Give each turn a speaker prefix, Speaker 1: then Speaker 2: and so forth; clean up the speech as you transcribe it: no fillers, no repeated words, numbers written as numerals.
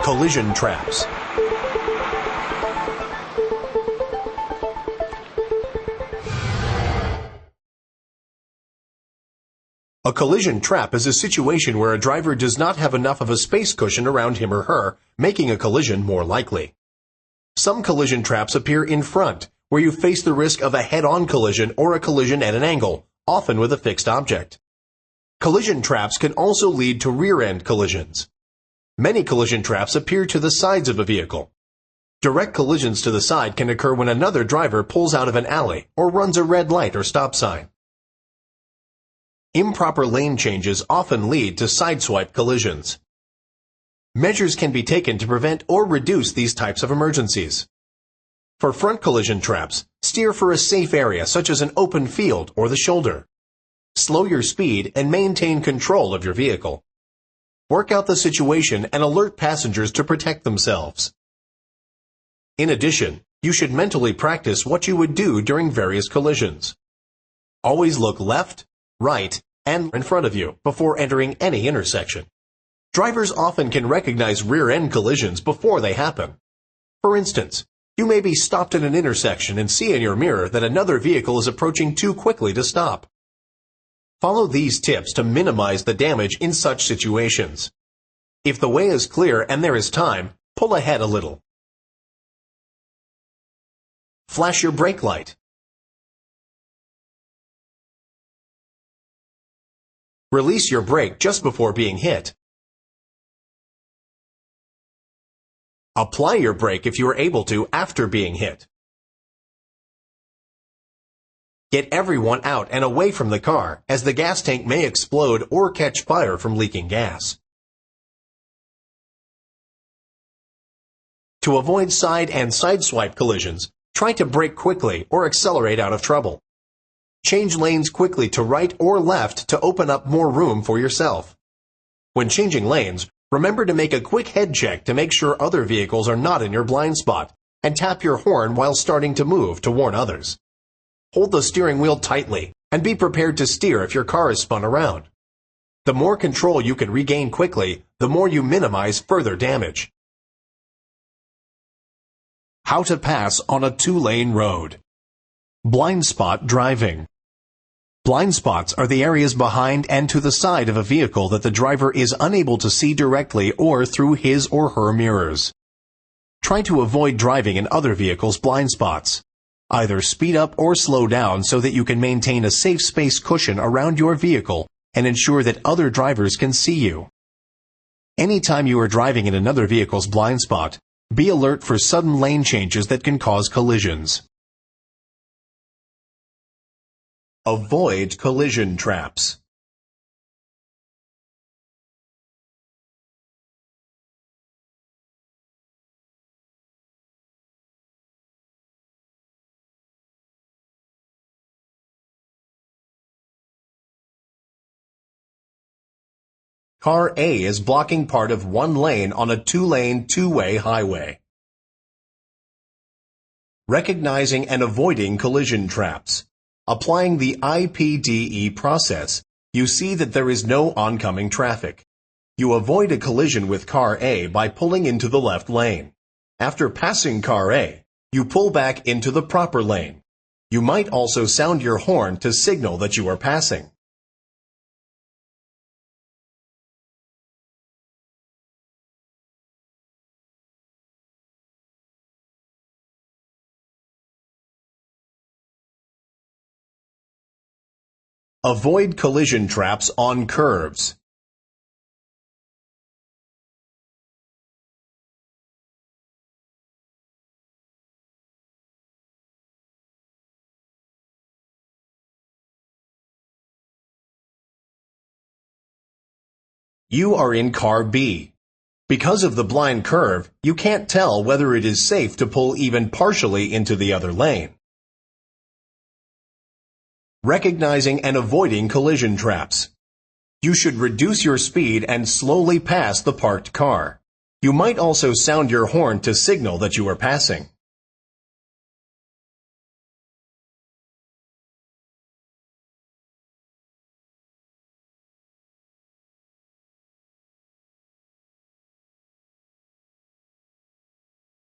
Speaker 1: Collision traps. A collision trap is a situation where a driver does not have enough of a space cushion around him or her, making a collision more likely. Some collision traps appear in front, where you face the risk of a head-on collision or a collision at an angle, often with a fixed object. Collision traps can also lead to rear-end collisions. Many collision traps appear to the sides of a vehicle. Direct collisions to the side can occur when another driver pulls out of an alley or runs a red light or stop sign. Improper lane changes often lead to sideswipe collisions. Measures can be taken to prevent or reduce these types of emergencies. For front collision traps, steer for a safe area such as an open field or the shoulder. Slow your speed and maintain control of your vehicle. Work out the situation and alert passengers to protect themselves. In addition, you should mentally practice what you would do during various collisions. Always look left, right, and in front of you before entering any intersection. Drivers often can recognize rear-end collisions before they happen. For instance, you may be stopped at an intersection and see in your mirror that another vehicle is approaching too quickly to stop. Follow these tips to minimize the damage in such situations. If the way is clear and there is time, pull ahead a little. Flash your brake light. Release your brake just before being hit. Apply your brake if you are able to after being hit. Get everyone out and away from the car, as the gas tank may explode or catch fire from leaking gas. To avoid side and sideswipe collisions, try to brake quickly or accelerate out of trouble. Change lanes quickly to right or left to open up more room for yourself. When changing lanes, remember to make a quick head check to make sure other vehicles are not in your blind spot, and tap your horn while starting to move to warn others. Hold the steering wheel tightly, and be prepared to steer if your car is spun around. The more control you can regain quickly, the more you minimize further damage. How to pass on a two-lane road. Blind spot driving. Blind spots are the areas behind and to the side of a vehicle that the driver is unable to see directly or through his or her mirrors. Try to avoid driving in other vehicles' blind spots. Either speed up or slow down so that you can maintain a safe space cushion around your vehicle and ensure that other drivers can see you. Anytime you are driving in another vehicle's blind spot, be alert for sudden lane changes that can cause collisions. Avoid collision traps. Car A is blocking part of one lane on a two-lane, two-way highway. Recognizing and avoiding collision traps. Applying the IPDE process, you see that there is no oncoming traffic. You avoid a collision with car A by pulling into the left lane. After passing car A, you pull back into the proper lane. You might also sound your horn to signal that you are passing. Avoid collision traps on curves. You are in car B. Because of the blind curve, you can't tell whether it is safe to pull even partially into the other lane. Recognizing and avoiding collision traps. You should reduce your speed and slowly pass the parked car. You might also sound your horn to signal that you are passing.